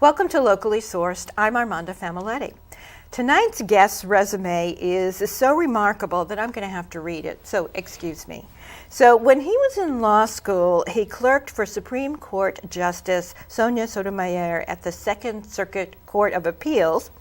Welcome to Locally Sourced. I'm Armanda Familetti. Tonight's guest's resume is so remarkable that I'm going to have to read it, so excuse me. So when he was in law school, he clerked for Supreme Court Justice Sonia Sotomayor at the Second Circuit Court of Appeals.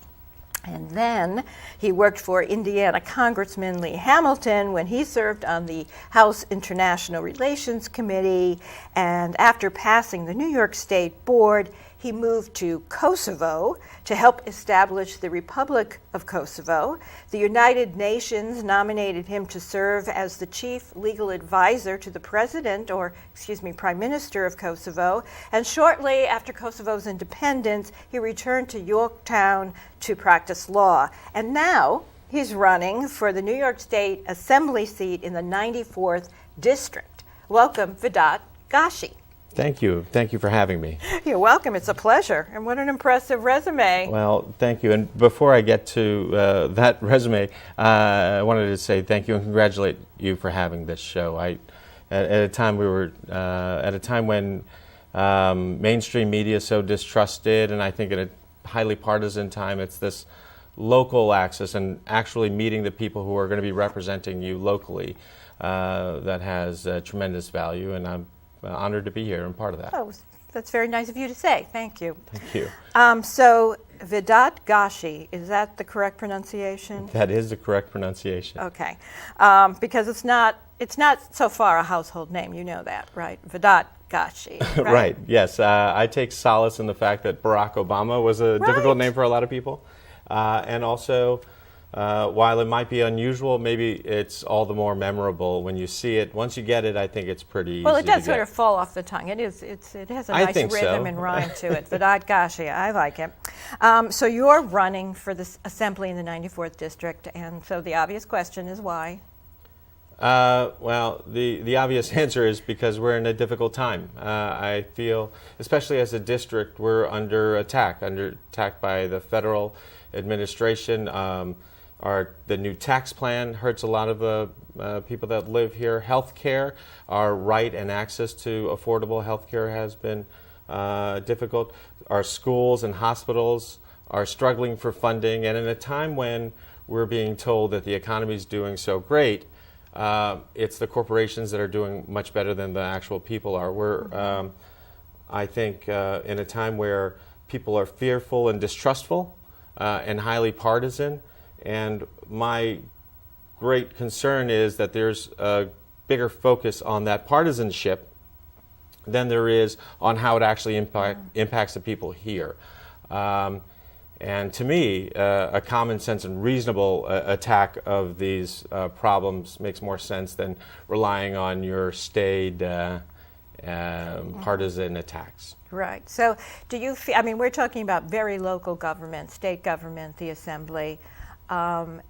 And then he worked for Indiana Congressman Lee Hamilton when he served on the House International Relations Committee. And after passing the New York State Board, he moved to Kosovo to help establish the Republic of Kosovo. The United Nations nominated him to serve as the chief legal advisor to the Prime Minister of Kosovo. And shortly after Kosovo's independence, he returned to Yorktown to practice law. And now he's running for the New York State Assembly seat in the 94th District. Welcome, Vedat Gashi. Thank you. Thank you for having me. You're welcome. It's a pleasure. And what an impressive resume. Well, thank you. And before I get to that resume, I wanted to say thank you and congratulate you for having this show. At a time when mainstream media is so distrusted, and I think in a highly partisan time, it's this local access and actually meeting the people who are going to be representing you locally that has tremendous value, and I'm honored to be here and part of that. Oh, that's very nice of you to say. Thank you. Thank you. So Vedat Gashi, is that the correct pronunciation? That is the correct pronunciation. Okay, because it's not so far a household name. You know that, right? Vedat Gashi. Right. Right. Yes. I take solace in the fact that Barack Obama was a difficult name for a lot of people, and also. While it might be unusual, maybe it's all the more memorable when you see it. Once you get it, I think it's pretty easy. Well, it does to sort of fall off the tongue. It has a nice rhythm and rhyme to it. Vedat Gashi, I like it. So you're running for the Assembly in the 94th District, and so the obvious question is why? Well, the obvious answer is because we're in a difficult time. I feel, especially as a district, we're under attack by the federal administration. The new tax plan hurts a lot of people that live here. Healthcare, our right and access to affordable healthcare has been difficult. Our schools and hospitals are struggling for funding. And in a time when we're being told that the economy is doing so great, it's the corporations that are doing much better than the actual people are. We're, I think, in a time where people are fearful and distrustful and highly partisan. And my great concern is that there's a bigger focus on that partisanship than there is on how it actually impacts the people here. And to me, a common sense and reasonable attack of these problems makes more sense than relying on your staid partisan attacks. Right. So do you feel, I mean, we're talking about very local government, state government, the Assembly. And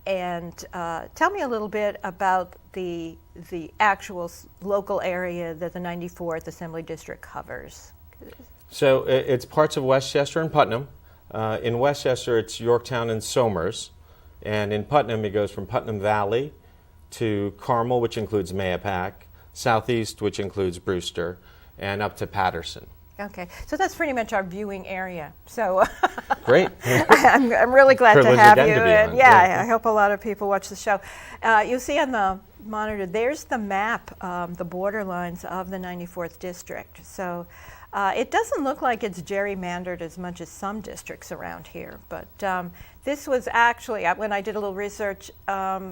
tell me a little bit about the actual local area that the 94th Assembly District covers. So it's parts of Westchester and Putnam. In Westchester, it's Yorktown and Somers. And in Putnam, it goes from Putnam Valley to Carmel, which includes Mahopac, Southeast, which includes Brewster, and up to Patterson. Okay, so that's pretty much our viewing area. So great. I'm really glad to have you. And yeah, I hope a lot of people watch the show. You see on the monitor, there's the map, the borderlines of the 94th District. So it doesn't look like it's gerrymandered as much as some districts around here. But this was actually, when I did a little research,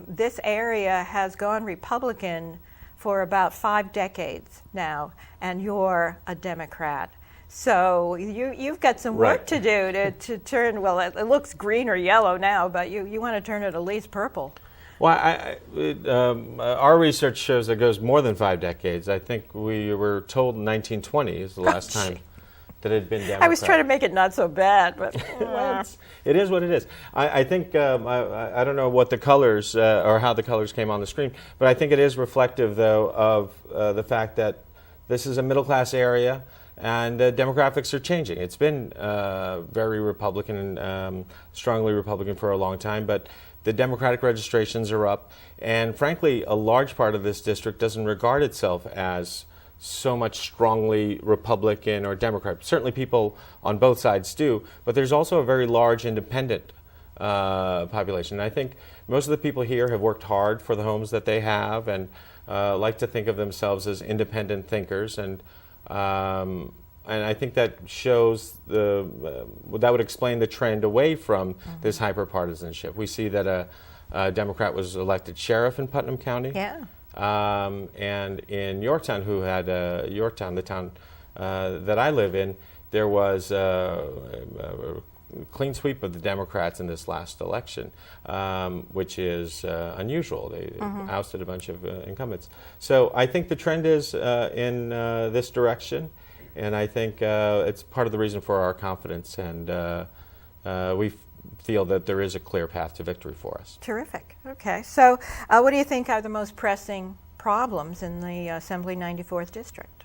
this area has gone Republican for about 5 decades now, and you're a Democrat. So you've got some work to do to turn, well, it looks green or yellow now, but you want to turn it at least purple. Well, our research shows it goes more than 5 decades. I think we were told 1920 is the last time that it had been Democrat. I was trying to make it not so bad, but it is what it is. I think, I don't know what the colors or how the colors came on the screen, but I think it is reflective, though, of the fact that this is a middle-class area and demographics are changing. It's been very Republican and strongly Republican for a long time, but the Democratic registrations are up, and frankly, a large part of this district doesn't regard itself as so much strongly Republican or Democrat. Certainly people on both sides do, but there's also a very large independent population. And I think most of the people here have worked hard for the homes that they have and like to think of themselves as independent thinkers. And I think that shows that would explain the trend away from this hyperpartisanship. We see that a Democrat was elected sheriff in Putnam County. Yeah. And in Yorktown, Yorktown, the town that I live in, there was a clean sweep of the Democrats in this last election, which is unusual. They ousted a bunch of incumbents. So I think the trend is in this direction, and I think it's part of the reason for our confidence, and we feel that there is a clear path to victory for us. Terrific. Okay. So what do you think are the most pressing problems in the Assembly 94th District?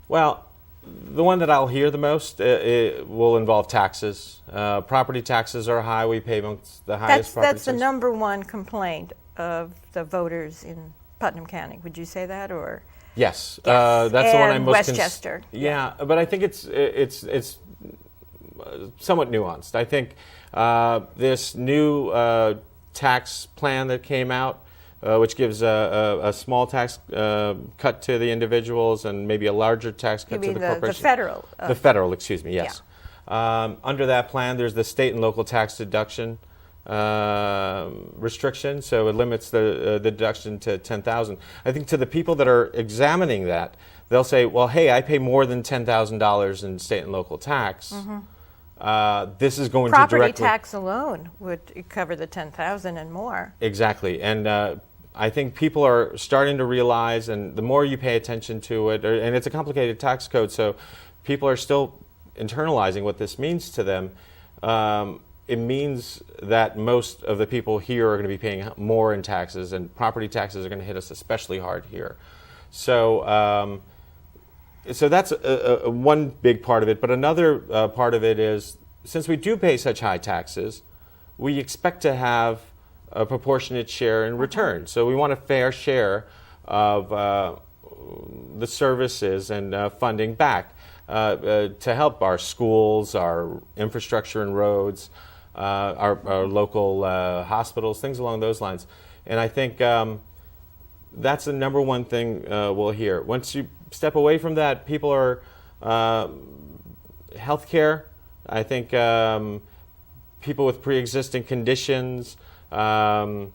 Well, the one that I'll hear the most it will involve taxes. Property taxes are high. We pay amongst the highest property taxes. That's the number one complaint of the voters in Putnam County. Would you say that, or? Yes. Yes. That's the one I'm most Westchester. Yeah, but I think it's somewhat nuanced. I think this new tax plan that came out, which gives a small tax cut to the individuals and maybe a larger tax cut to the corporation. The federal. The federal, excuse me, yes. Yeah. Under that plan, there's the state and local tax deduction restriction, so it limits the deduction to $10,000. I think to the people that are examining that, they'll say, well, hey, I pay more than $10,000 in state and local tax. This is going to directly... Property tax alone would cover the $10,000 and more. Exactly, and I think people are starting to realize, and the more you pay attention to it, and it's a complicated tax code, so people are still internalizing what this means to them. It means that most of the people here are going to be paying more in taxes, and property taxes are going to hit us especially hard here. So, so that's one big part of it. But another part of it is, since we do pay such high taxes, we expect to have a proportionate share in return. So we want a fair share of the services and funding back to help our schools, our infrastructure and roads, our local hospitals, things along those lines. And I think that's the number one thing we'll hear. Once you step away from that, people are healthcare. I think people with pre-existing conditions, the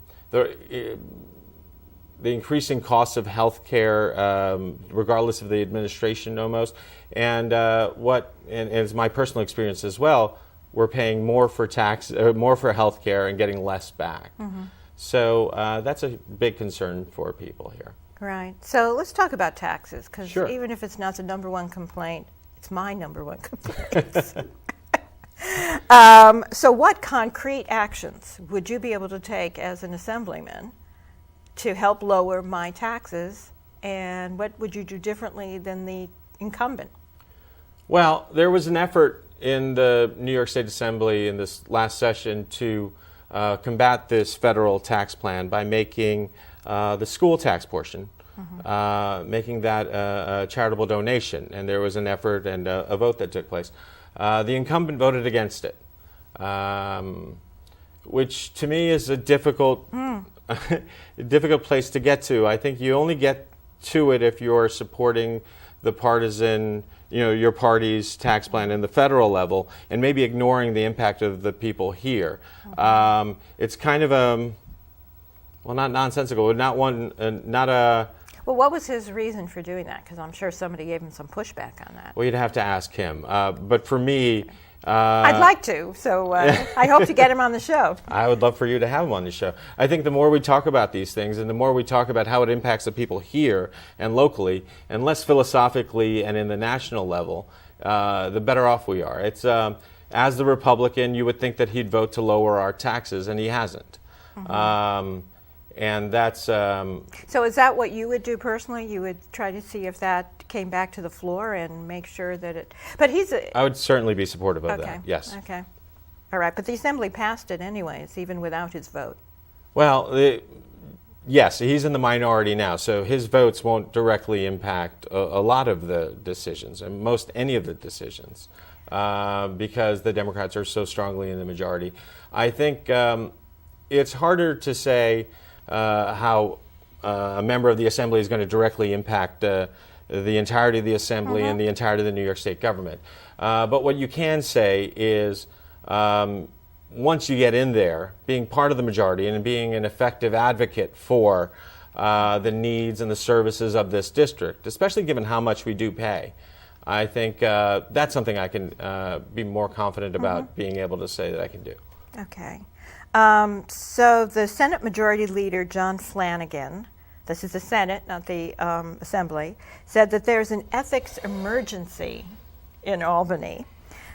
increasing costs of healthcare, regardless of the administration, almost, and it's my personal experience as well. We're paying more for more for healthcare and getting less back. So that's a big concern for people here. Right. So let's talk about taxes, because Sure. even if it's not the number one complaint, it's my number one complaint. So what concrete actions would you be able to take as an assemblyman to help lower my taxes, and what would you do differently than the incumbent? Well, there was an effort in the New York State Assembly in this last session to combat this federal tax plan by making the school tax portion, making that a charitable donation. And there was an effort and a vote that took place. The incumbent voted against it, which to me is a difficult, difficult place to get to. I think you only get to it if you're supporting the partisan, your party's tax plan in the federal level, and maybe ignoring the impact of the people here. It's kind of well, not nonsensical, but not a. Well, what was his reason for doing that? Because I'm sure somebody gave him some pushback on that. Well, you'd have to ask him. But for me, I'd like to. So I hope to get him on the show. I would love for you to have him on the show. I think the more we talk about these things, and the more we talk about how it impacts the people here and locally, and less philosophically and in the national level, the better off we are. It's as the Republican, you would think that he'd vote to lower our taxes, and he hasn't. And that's... So is that what you would do personally? You would try to see if that came back to the floor and make sure that it... But I would certainly be supportive of that, yes. Okay. All right, but the Assembly passed it anyways, even without his vote. Well, Yes, he's in the minority now, so his votes won't directly impact a lot of the decisions, and any of the decisions, because the Democrats are so strongly in the majority. I think it's harder to say how a member of the Assembly is going to directly impact the entirety of the Assembly and the entirety of the New York State government. But what you can say is, once you get in there, being part of the majority and being an effective advocate for the needs and the services of this district, especially given how much we do pay, I think that's something I can be more confident about being able to say that I can do. Okay. So the Senate Majority Leader, John Flanagan, this is the Senate, not the Assembly, said that there's an ethics emergency in Albany.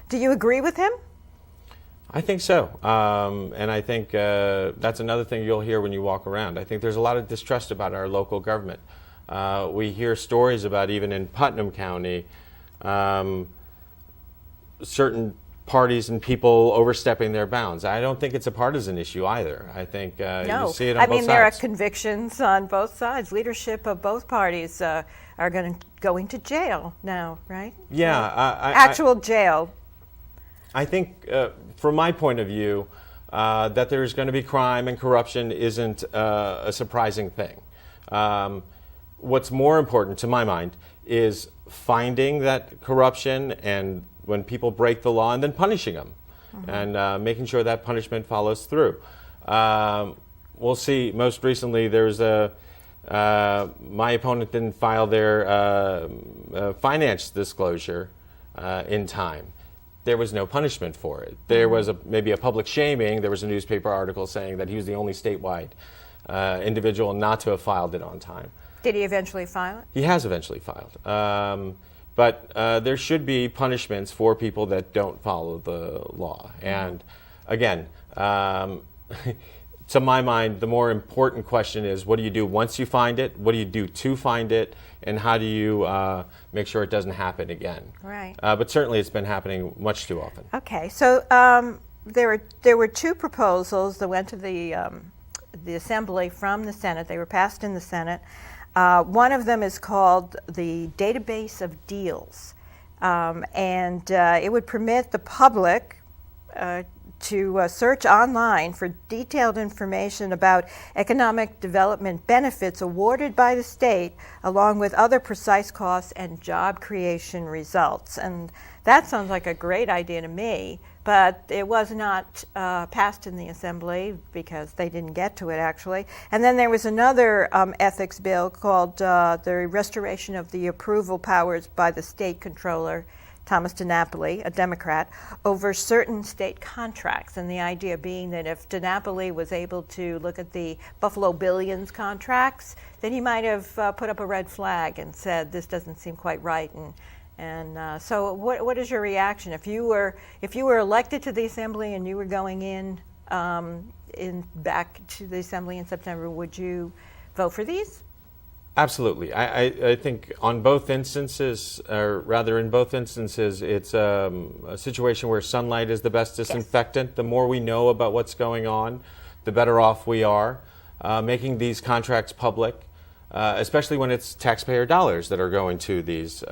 Do you agree with him? I think so, and I think that's another thing you'll hear when you walk around. I think there's a lot of distrust about our local government. We hear stories about, even in Putnam County, certain parties and people overstepping their bounds. I don't think it's a partisan issue either. I think you see it on both sides. I mean, there are convictions on both sides. Leadership of both parties are going to jail now, right? Yeah. Actual jail. I think, from my point of view, that there's going to be crime and corruption isn't a surprising thing. What's more important, to my mind, is finding that corruption and when people break the law and then punishing them and making sure that punishment follows through. We'll see. Most recently, there's my opponent didn't file their finance disclosure in time. There was no punishment for it. There was maybe a public shaming. There was a newspaper article saying that he was the only statewide individual not to have filed it on time. Did he eventually file it? He has eventually filed. But there should be punishments for people that don't follow the law. And again, to my mind, the more important question is, what do you do once you find it? What do you do to find it? And how do you make sure it doesn't happen again? Right. But certainly it's been happening much too often. Okay. So there were two proposals that went to the Assembly from the Senate. They were passed in the Senate. One of them is called the Database of Deals. And it would permit the public to search online for detailed information about economic development benefits awarded by the state, along with other precise costs and job creation results. And that sounds like a great idea to me, but it was not passed in the Assembly because they didn't get to it, actually. And then there was another ethics bill called the Restoration of the Approval Powers by the State Controller, Thomas DiNapoli, a Democrat, over certain state contracts. And the idea being that if DiNapoli was able to look at the Buffalo Billions contracts, then he might have put up a red flag and said, this doesn't seem quite right. And so what is your reaction? If you were elected to the Assembly and you were going in back to the Assembly in September, would you vote for these? Absolutely. I think on both instances, or rather in both instances, it's a situation where sunlight is the best disinfectant. Yes. The more we know about what's going on, the better off we are. Making these contracts public, especially when it's taxpayer dollars that are going to these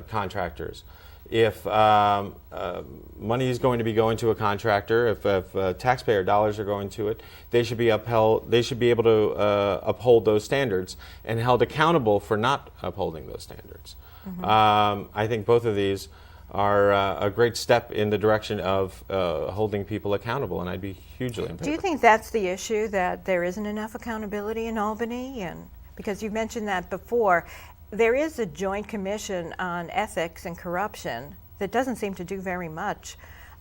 contractors. If money is going to be going to a contractor, if taxpayer dollars are going to it, they should be upheld. They should be able to uphold those standards and held accountable for not upholding those standards. I think both of these are a great step in the direction of holding people accountable, and I'd be hugely in favor. Do you think that's the issue, that there isn't enough accountability in Albany? And because you mentioned that before. There is a joint commission on ethics and corruption that doesn't seem to do very much.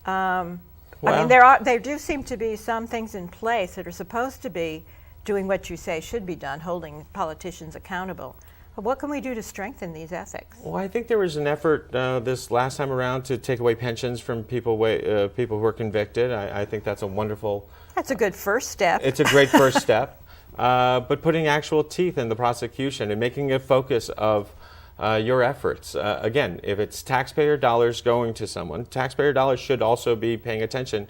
I mean, there do seem to be some things in place that are supposed to be doing what you say should be done, holding politicians accountable. But what can we do to strengthen these ethics? Well, I think there was an effort this last time around to take away pensions from people who were convicted. I think that's a wonderful... That's a good first step. It's a great first step. But putting actual teeth in the prosecution and making a focus of your efforts. Again, if it's taxpayer dollars going to someone, taxpayer dollars should also be paying attention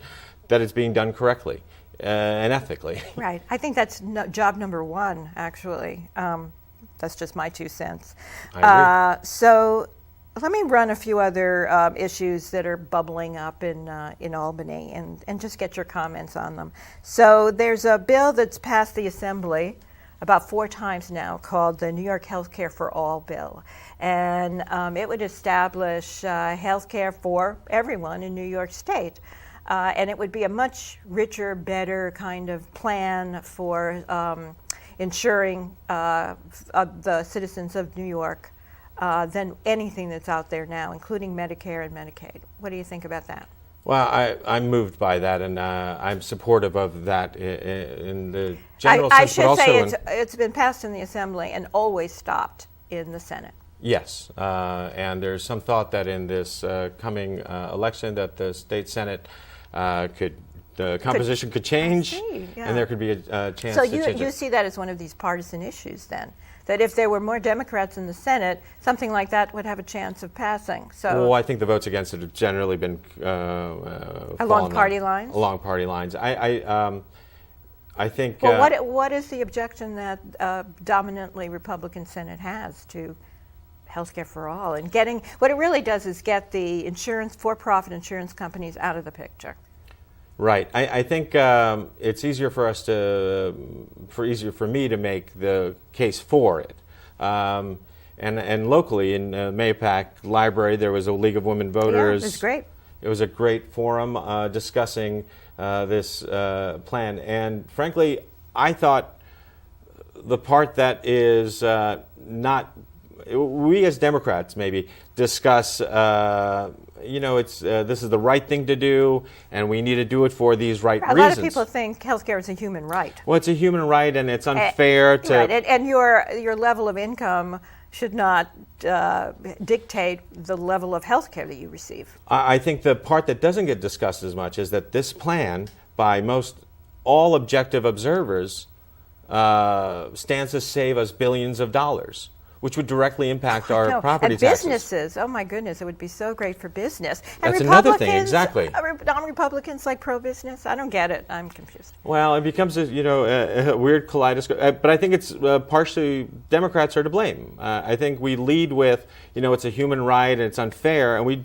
that it's being done correctly. and ethically. Right. I think that's job number one, actually. That's just my 2 cents. I agree. So let me run a few other issues that are bubbling up in Albany and just get your comments on them. So there's a bill that's passed the Assembly about 4 times now called the New York Healthcare for All bill. And it would establish healthcare for everyone in New York State. And it would be a much richer, better kind of plan for ensuring the citizens of New York than anything that's out there now, including Medicare and Medicaid. What do you think about that? Well, I'm moved by that, and I'm supportive of that in the general sense. I should say it's been passed in the Assembly and always stopped in the Senate. Yes, and there's some thought that in this coming election that the state Senate the composition could change, and there could be a chance so to change it. So you see that as one of these partisan issues then? That if there were more Democrats in the Senate, something like that would have a chance of passing. So, well, I think the votes against it have generally been along party lines. Along party lines, I think. Well, what is the objection that dominantly Republican Senate has to healthcare for all and getting? What it really does is get the for-profit insurance companies out of the picture. Right. I think it's easier for me to make the case for it. And locally in Mahopac Library, there was a League of Women Voters. Yeah, it was great. It was a great forum discussing this plan. And frankly, I thought the part that is not, we as Democrats maybe discuss this is the right thing to do, and we need to do it for these right reasons. A lot of people think healthcare is a human right. Well, it's a human right, and it's unfair to. Right, and your level of income should not dictate the level of healthcare that you receive. I think the part that doesn't get discussed as much is that this plan, by all objective observers, stands to save us billions of dollars, which would directly impact our property taxes. And businesses, oh my goodness, it would be so great for business. And that's another thing, exactly. Non-Republicans like pro-business? I don't get it. I'm confused. Well, it becomes a weird kaleidoscope. But I think it's partially Democrats are to blame. I think we lead with, it's a human right and it's unfair, and we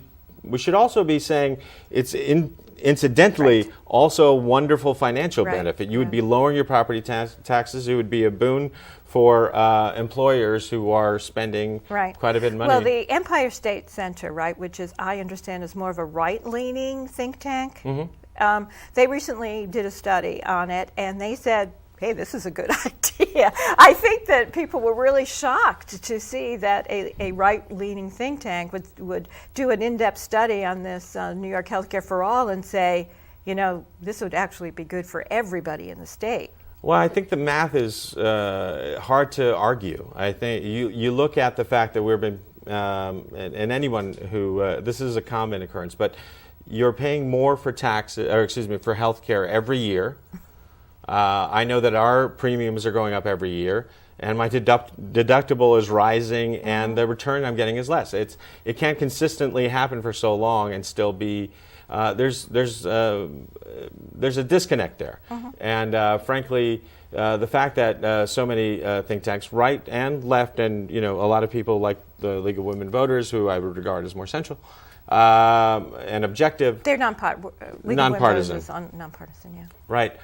should also be saying it's incidentally also a wonderful financial benefit. You would be lowering your property taxes. It would be a boon for employers who are spending quite a bit of money. Well, the Empire State Center, which is, I understand, is more of a right-leaning think tank. Mm-hmm. They recently did a study on it, and they said, hey, this is a good idea. I think that people were really shocked to see that a right-leaning think tank would do an in-depth study on this New York Healthcare for All and say, this would actually be good for everybody in the state. Well, I think the math is hard to argue. I think you look at the fact that we've been, and anyone who, this is a common occurrence, but you're paying more for for health care every year. I know that our premiums are going up every year, and my deductible is rising, and the return I'm getting is less. It can't consistently happen for so long and still be. There's a disconnect there, and frankly, the fact that so many think tanks, right and left, and a lot of people like the League of Women Voters, who I would regard as more central and objective. They're nonpartisan. Nonpartisan, yeah. Right.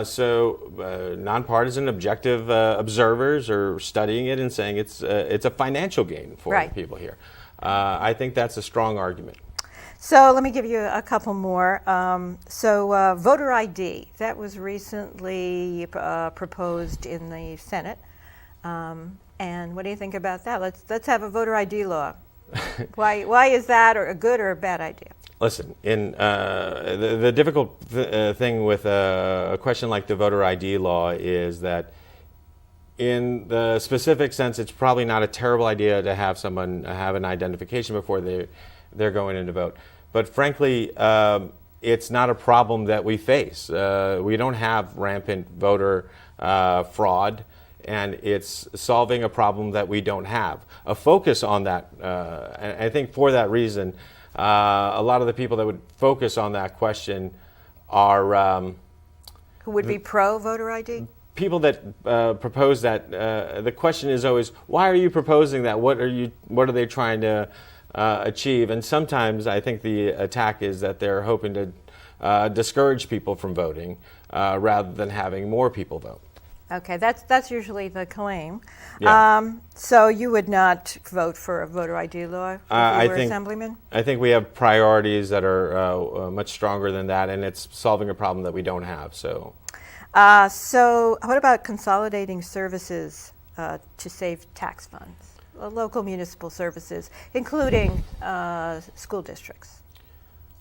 So nonpartisan, objective observers are studying it and saying it's a financial gain for people here. I think that's a strong argument. So let me give you a couple more. Voter ID, that was recently proposed in the Senate. And what do you think about that? Let's have a voter ID law. Why is that a good or a bad idea? Listen, in the difficult thing with a question like the voter ID law is that in the specific sense, it's probably not a terrible idea to have someone have an identification before they're going in to vote. But frankly, it's not a problem that we face. We don't have rampant voter fraud, and it's solving a problem that we don't have. A focus on that, and I think for that reason, a lot of the people that would focus on that question are Who would be pro voter ID? People that propose that, the question is always, why are you proposing that? What are they trying to achieve? And sometimes I think the attack is that they're hoping to discourage people from voting rather than having more people vote. Okay, that's usually the claim. Yeah. So you would not vote for a voter ID law if you were Assemblyman? I think we have priorities that are much stronger than that, and it's solving a problem that we don't have. So what about consolidating services to save tax funds? Local municipal services, including school districts.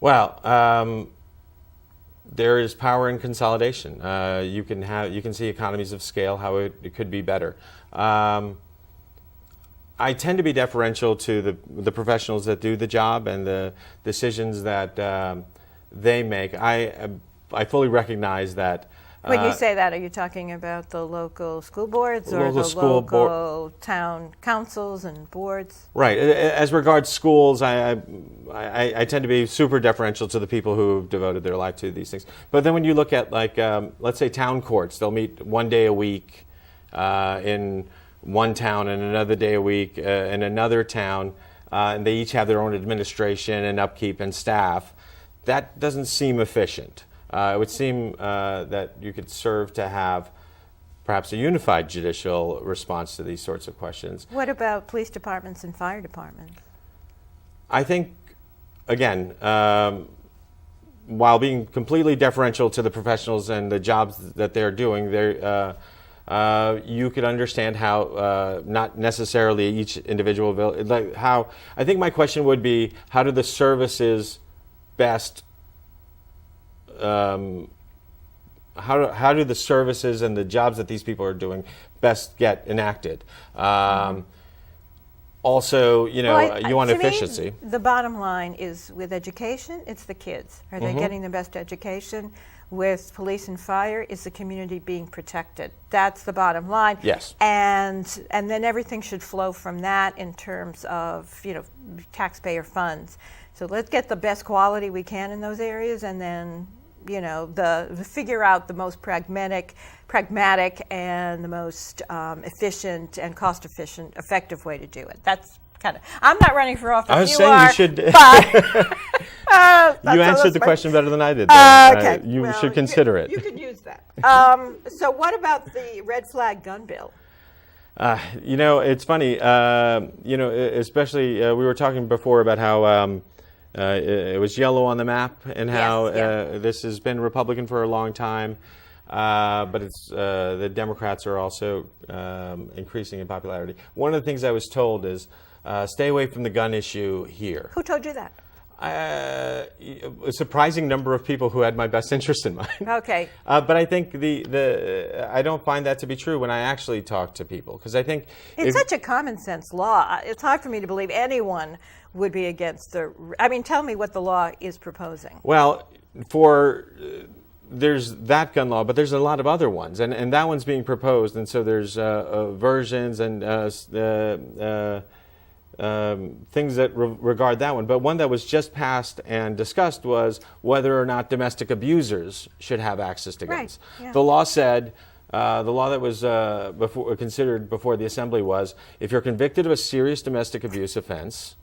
Well, there is power in consolidation. You can see economies of scale, how it could be better. I tend to be deferential to the professionals that do the job and the decisions that they make. I fully recognize that. When you say that, are you talking about the local school boards or the local town councils and boards? Right. As regards schools, I tend to be super deferential to the people who have devoted their life to these things. But then when you look at, like, let's say town courts, they'll meet one day a week in one town and another day a week in another town, and they each have their own administration and upkeep and staff. That doesn't seem efficient. It would seem that you could serve to have perhaps a unified judicial response to these sorts of questions. What about police departments and fire departments? I think, again, while being completely deferential to the professionals and the jobs that they're doing, you could understand how not necessarily each individual, like how, I think my question would be, how do the services best how do the services and the jobs that these people are doing best get enacted? Also, you want efficiency. Me, the bottom line is with education, it's the kids. Are they getting the best education? With police and fire, is the community being protected? That's the bottom line. Yes. And then everything should flow from that in terms of taxpayer funds. So let's get the best quality we can in those areas, and then figure out the most pragmatic and the most efficient and cost-efficient, effective way to do it. That's kind of. I'm not running for office. I was saying you should. You answered the question better than I did. Okay. You should consider it. You could use that. So what about the red flag gun bill? It's funny. Especially we were talking before about how. It was yellow on the map, and how this has been Republican for a long time, but the Democrats are also increasing in popularity. One of the things I was told is stay away from the gun issue here. Who told you that? A surprising number of people who had my best interest in mind. Okay. But I think I don't find that to be true when I actually talk to people, because I think it's such a common sense law. It's hard for me to believe anyone would be against tell me what the law is proposing. Well, there's that gun law, but there's a lot of other ones, and that one's being proposed, and so there's versions and things that regard that one. But one that was just passed and discussed was whether or not domestic abusers should have access to guns. Right. Yeah. The law said, the law that was considered before the Assembly was, if you're convicted of a serious domestic abuse offense,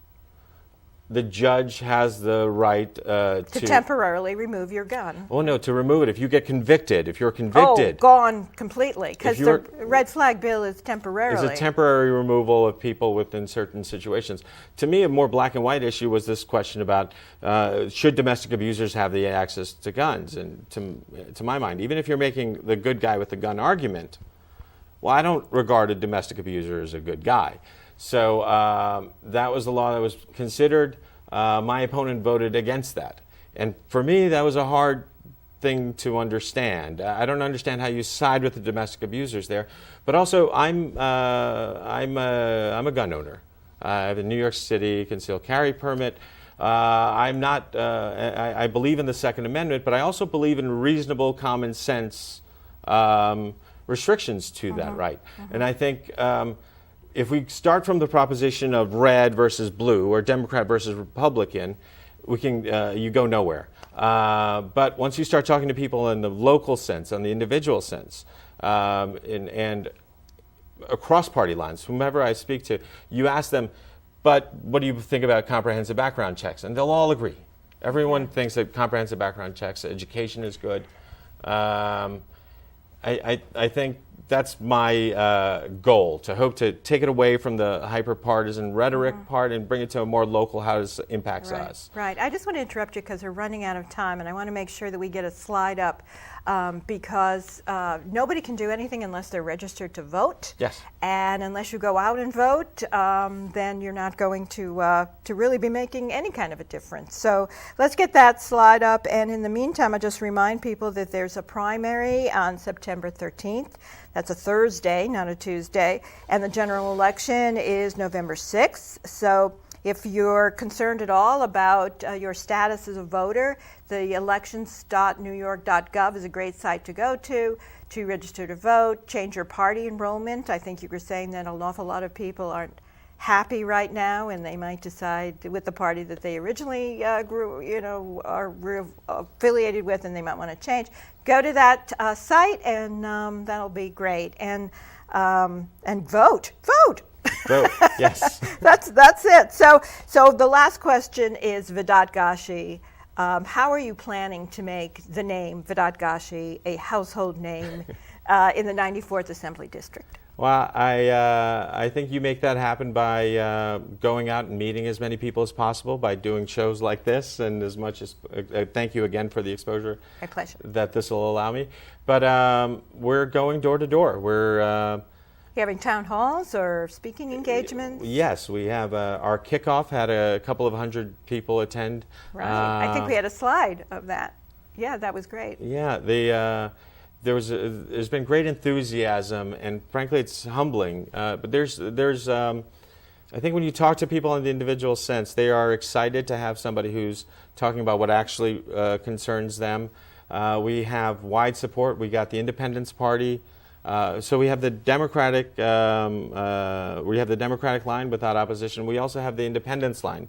the judge has the right to temporarily remove your gun. Oh, no, to remove it. If you get convicted, if you're convicted. Oh, gone completely, because the red flag bill is temporarily. It's a temporary removal of people within certain situations. To me, a more black and white issue was this question about should domestic abusers have the access to guns? And to my mind, even if you're making the good guy with the gun argument, well, I don't regard a domestic abuser as a good guy. So that was the law that was considered. My opponent voted against that. And for me, that was a hard thing to understand. I don't understand how you side with the domestic abusers there. But also, I'm a gun owner. I have a New York City concealed carry permit. I'm not. I believe in the Second Amendment, but I also believe in reasonable common sense restrictions to that right. And I think. If we start from the proposition of red versus blue or Democrat versus Republican, we can you go nowhere. But once you start talking to people in the local sense, on the individual sense, and across party lines, whomever I speak to, you ask them, but what do you think about comprehensive background checks? And they'll all agree. Everyone thinks that comprehensive background checks, education is good. I think that's my goal, to hope to take it away from the hyper-partisan rhetoric part and bring it to a more local, how this impacts us. Right. I just want to interrupt you because we're running out of time, and I want to make sure that we get a slide up because nobody can do anything unless they're registered to vote. Yes. And unless you go out and vote, then you're not going to really be making any kind of a difference. So let's get that slide up. And in the meantime, I just remind people that there's a primary on September 13th. That's a Thursday, not a Tuesday. And the general election is November 6th. So if you're concerned at all about your status as a voter, the elections.newyork.gov is a great site to go to register to vote, change your party enrollment. I think you were saying that an awful lot of people aren't happy right now, and they might decide with the party that they originally are affiliated with, and they might want to change. Go to that site, and that'll be great. And vote. Vote, yes. That's it. So the last question is, Vedat Gashi, how are you planning to make the name Vedat Gashi a household name in the 94th Assembly District? Well, I think you make that happen by going out and meeting as many people as possible, by doing shows like this, and as much as thank you again for the exposure. My pleasure. That this will allow me. But we're going door to door. We're you having town halls or speaking engagements? Yes, we have. Our kickoff had a couple of hundred people attend. Right. I think we had a slide of that. Yeah, that was great. Yeah, there's been great enthusiasm, and frankly, it's humbling. But there's I think when you talk to people in the individual sense, they are excited to have somebody who's talking about what actually concerns them. We have wide support. We got the Independence Party. So we have the Democratic line without opposition. We also have the Independence line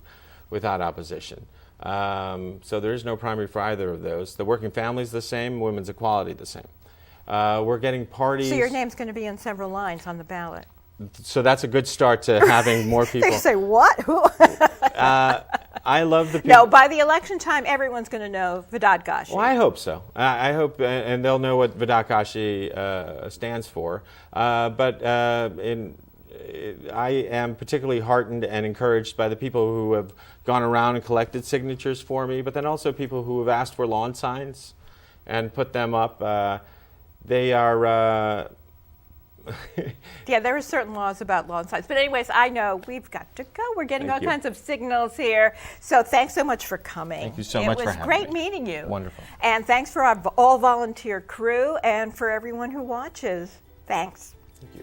without opposition. So there is no primary for either of those. The working family is the same, women's equality the same. We're getting parties. So your name's going to be in several lines on the ballot. So that's a good start to having more people. They say, what? Who? I love the people. No, by the election time, everyone's going to know Vedat Gashi. Well, I hope so. I hope, and they'll know what Vedat Gashi stands for. But I am particularly heartened and encouraged by the people who have gone around and collected signatures for me, but then also people who have asked for lawn signs and put them up. They are... Yeah, there are certain laws about lawn signs. But anyways, I know we've got to go. We're getting all kinds of signals here. So thanks so much for coming. Thank you so much for having me. It was great meeting you. Wonderful. And thanks for our all-volunteer crew and for everyone who watches. Thanks. Thank you.